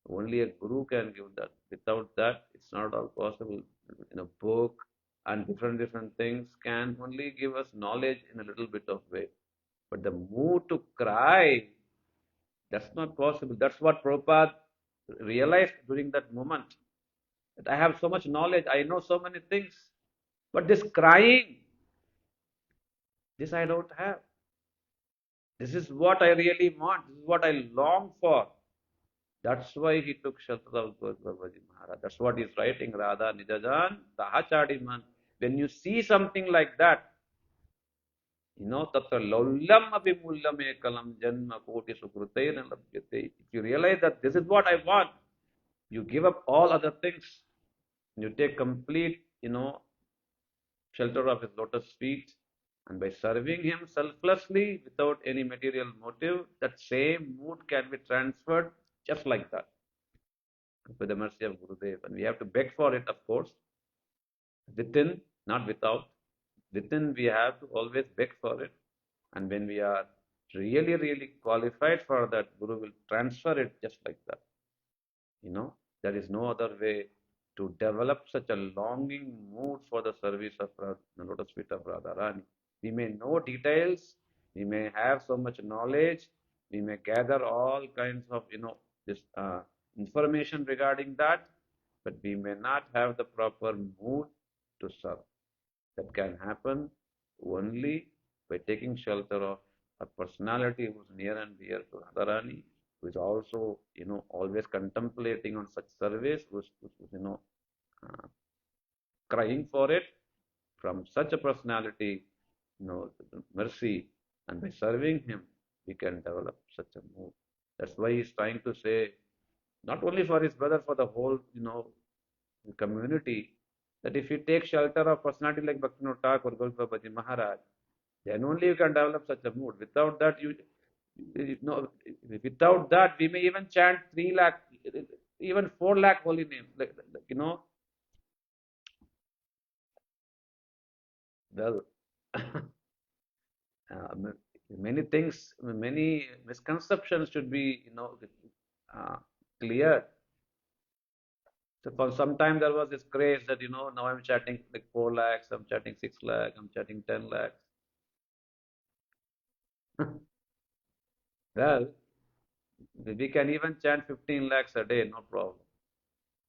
Only a guru can give that. Without that, it's not all possible. In a book and different things can only give us knowledge in a little bit of way. But the mood to cry, that's not possible. That's what Prabhupada realized during that moment. That I have so much knowledge, I know so many things. But this crying, this I don't have. This is what I really want. This is what I long for. That's why he took shelter of Babaji Maharaj. That's what he's writing, Radha Nijajan Tahachadiman. When you see something like that, Tatra Laulam Abhimullam Ekalam Janma Koti Sukrutena Labhyate. If you realize that this is what I want, you give up all other things. You take complete, shelter of his lotus feet, And by serving him selflessly without any material motive, that same mood can be transferred just like that with the mercy of Gurudev. And we have to beg for it, of course, within, not without. Within, we have to always beg for it. And when we are really, really qualified for that, Guru will transfer it just like that. There is no other way to develop such a longing mood for the service of the lotus feet of Radharani. We may know details, we may have so much knowledge, we may gather all kinds of, this information regarding that, but we may not have the proper mood to serve. That can happen only by taking shelter of a personality who is near and dear to Radharani, who is also, always contemplating on such service, who is, uh, crying for it. From such a personality, mercy, and by serving him, we can develop such a mood. That's why he's trying to say, not only for his brother, for the whole, community, that if you take shelter of personality like Bhaktivinoda Thakur, Gopalji Maharaj, then only you can develop such a mood. Without that, without that, we may even chant 3 lakh, even 4 lakh holy names. Well, many things, many misconceptions should be, cleared. So for some time there was this craze that, now I'm chatting like 4 lakhs, I'm chatting 6 lakhs, I'm chatting 10 lakhs. Well, we can even chant 15 lakhs a day, no problem.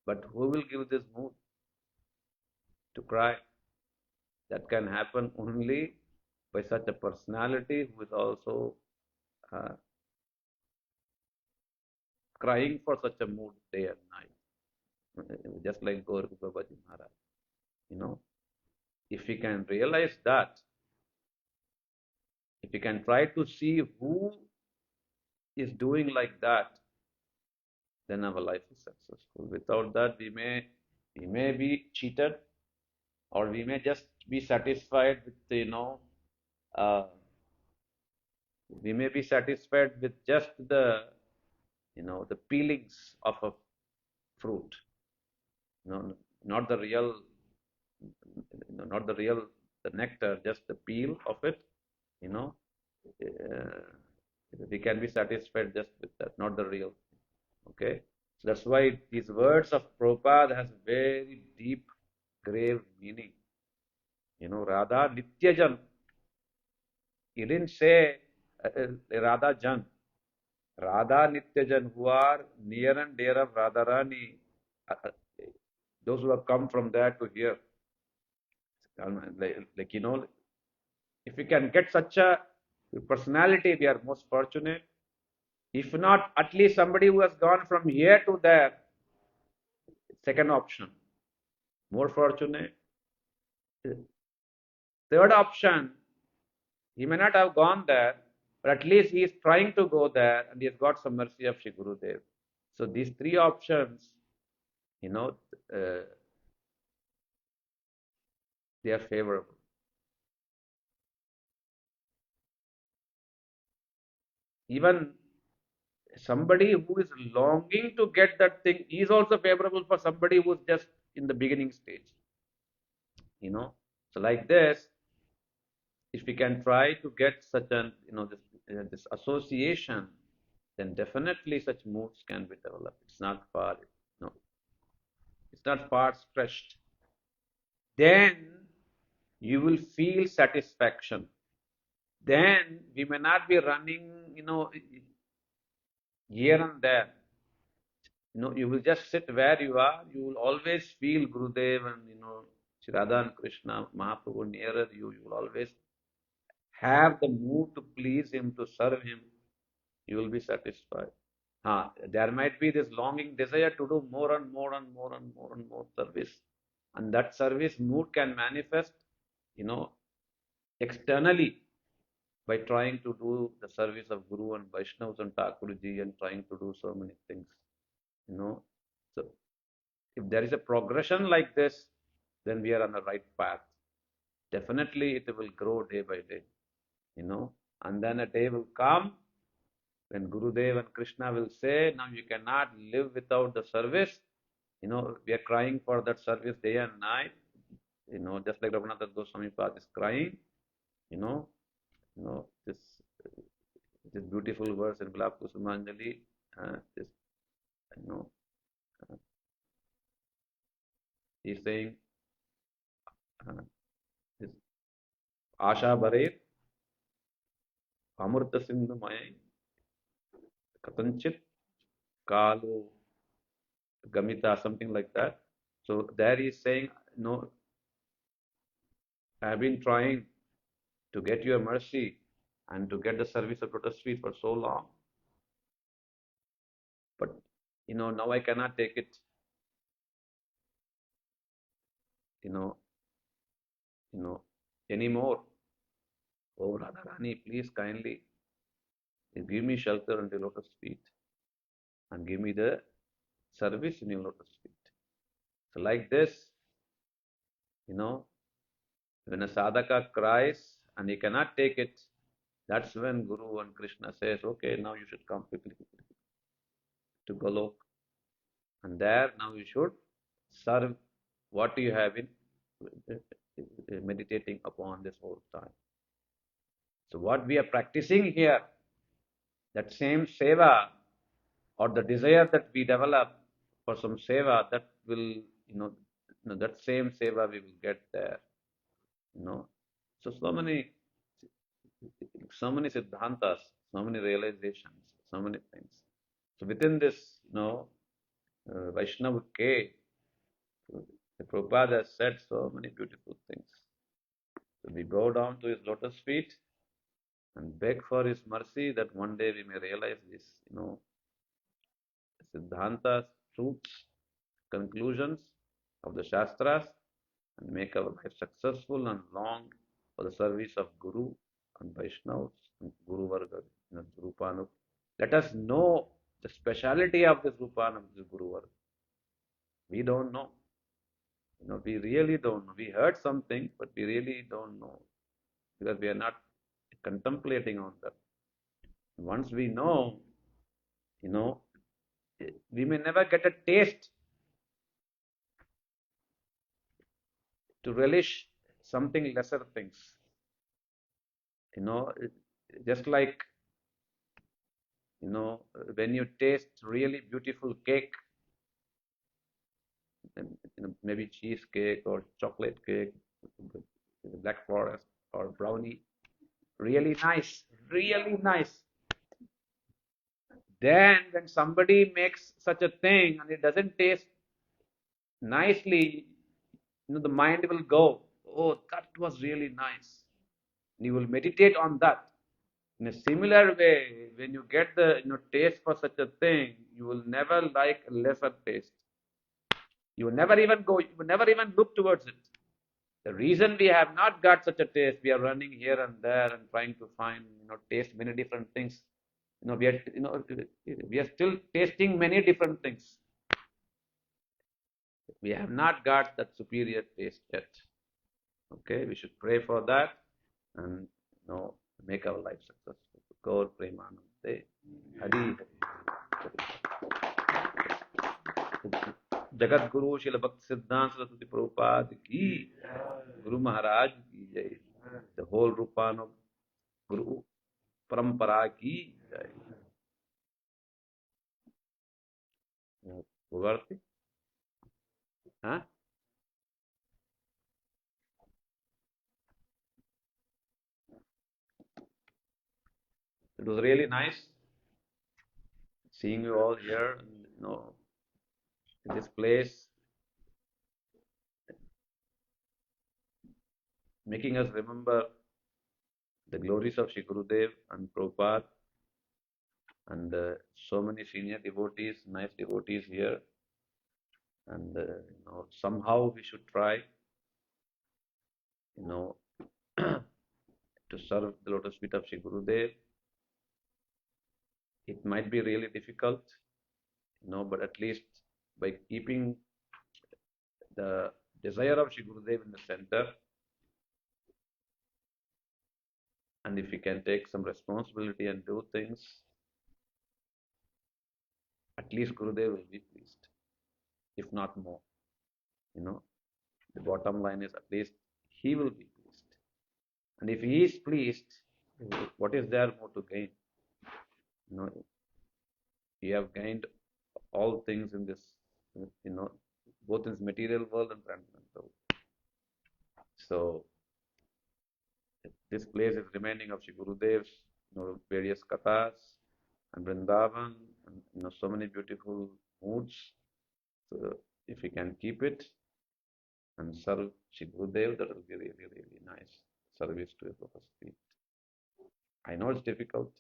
But who will give this mood to cry? That can happen only by such a personality who is also uh, crying for such a mood day and night. Just like Gaurav Maharaj. If we can realize that, if we can try to see who is doing like that, then our life is successful. Without that, we may be cheated, or we may just be satisfied with, uh, we may be satisfied with just the peelings of a fruit, not the real, the nectar, just the peel of it, you know. Uh, we can be satisfied just with that, not the real. Okay, so that's why these words of Prabhupada has very deep, grave meaning. Radha Nityajan. He didn't say Radha Jan. Radha Nityajan, who are near and dear of Radharani, those who have come from there to here. Like, if we can get such a personality, we are most fortunate. If not, at least somebody who has gone from here to there, second option, more fortunate. Third option, he may not have gone there, but at least he is trying to go there and he has got some mercy of Shri Gurudev. So these 3 options, they are favorable. Even somebody who is longing to get that thing is also favorable for somebody who is just in the beginning stage. So like this, if we can try to get such an, this association, then definitely such moods can be developed. It's not far, no, it's not far stretched. Then you will feel satisfaction. Then we may not be running, here and there. You will just sit where you are. You will always feel Gurudev and, Shri Radha and Krishna, Mahaprabhu nearer you. You will always have the mood to please him, to serve him. You will be satisfied. There might be this longing desire to do more and more and more and more and more service. And that service mood can manifest, externally by trying to do the service of Guru and Vaishnavas and Thakurji and trying to do so many things. So if there is a progression like this, then we are on the right path. definitely it will grow day by day, and then a day will come when Gurudev and Krishna will say, now you cannot live without the service. We are crying for that service day and night, just like Raghunath Goswami Pad is crying, you know, this beautiful verse in Gulab Kusumanjali, this, you know, uh, he's saying, this Asha Bharer, Amurta Sindhu Maya, Katanchit, Kalu, Gamita, something like that. So there he is saying, I have been trying to get your mercy and to get the service of Lotus feet for so long. But, now I cannot take it, anymore. Oh, Radharani, please kindly give me shelter under Lotus feet and give me the service in your Lotus feet. So like this, when a sadhaka cries and he cannot take it, that's when Guru and Krishna says, okay, now you should come quickly to Golok. And there now you should serve what you have been meditating upon this whole time. So what we are practicing here, that same seva or the desire that we develop for some seva, that will, that same seva we will get there. So many siddhantas, so many realizations, so many things. So within this, Vaishnava K, the Prabhupada has said so many beautiful things. So we bow down to his lotus feet and beg for his mercy that one day we may realize this, Siddhantas, truths, conclusions of the Shastras and make our life successful and long for the service of Guru and Vaishnavas and Guru Varga, Rupanuk. Let us know the speciality of this Rupanuk, this Guru Varga. We don't know. We really don't know. We heard something, but we really don't know because we are not contemplating on that. Once we know, we may never get a taste to relish something lesser things. Just like, when you taste really beautiful cake, maybe cheesecake or chocolate cake, black forest or brownie, really nice, really nice. Then when somebody makes such a thing and it doesn't taste nicely, the mind will go, oh, that was really nice. And you will meditate on that. In a similar way, when you get the taste for such a thing, you will never like a lesser taste. You will never even look towards it. The reason we have not got such a taste, we are running here and there and trying to find, taste many different things. We are still tasting many different things. We have not got that superior taste yet. Okay, we should pray for that and make our life successful. Gaur Premanande. Hari Jagat-Guru Srila Bhaktisiddhanta Sarasvati Prabhupad ki, Guru Maharaj ki jai. The whole Rupanuk Guru Parampara ki jai. Uvarti? Huh? It was really nice seeing you all here, in this place, making us remember the glories of Shri Gurudev and Prabhupada and so many senior devotees, nice devotees here. And somehow we should try, to serve the lotus feet of Shri Gurudev. It might be really difficult, but at least by keeping the desire of Shri Gurudev in the center, And if we can take some responsibility and do things, at least Gurudev will be pleased, if not more. You know, the bottom line is at least he will be pleased. And if he is pleased, what is there more to gain? You know, we have gained all things in this, both in this material world and transcendental. So this place is remaining of Shri Gurudev's, various kathas and Vrindavan, and so many beautiful moods. So if we can keep it and serve Shri Gurudev, that will be really, really nice service to his lotus feet. I know it's difficult,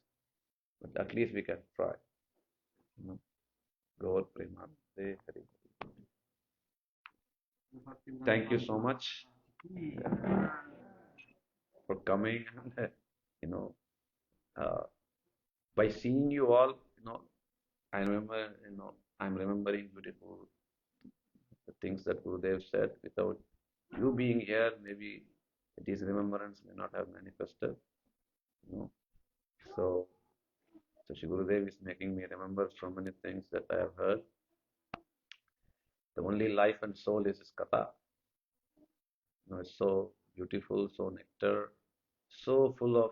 but at least we can try. Gaur Premanande Hari. Thank you so much for coming. And, uh, by seeing you all, I remember, I'm remembering beautiful the things that Gurudev said. Without you being here, maybe this remembrance may not have manifested. So, Shri Gurudev is making me remember so many things that I have heard. The only life and soul is his katha. It's so beautiful, so nectar, so full of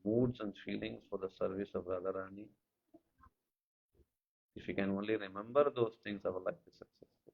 moods and feelings for the service of Radharani. If we can only remember those things, our life is success.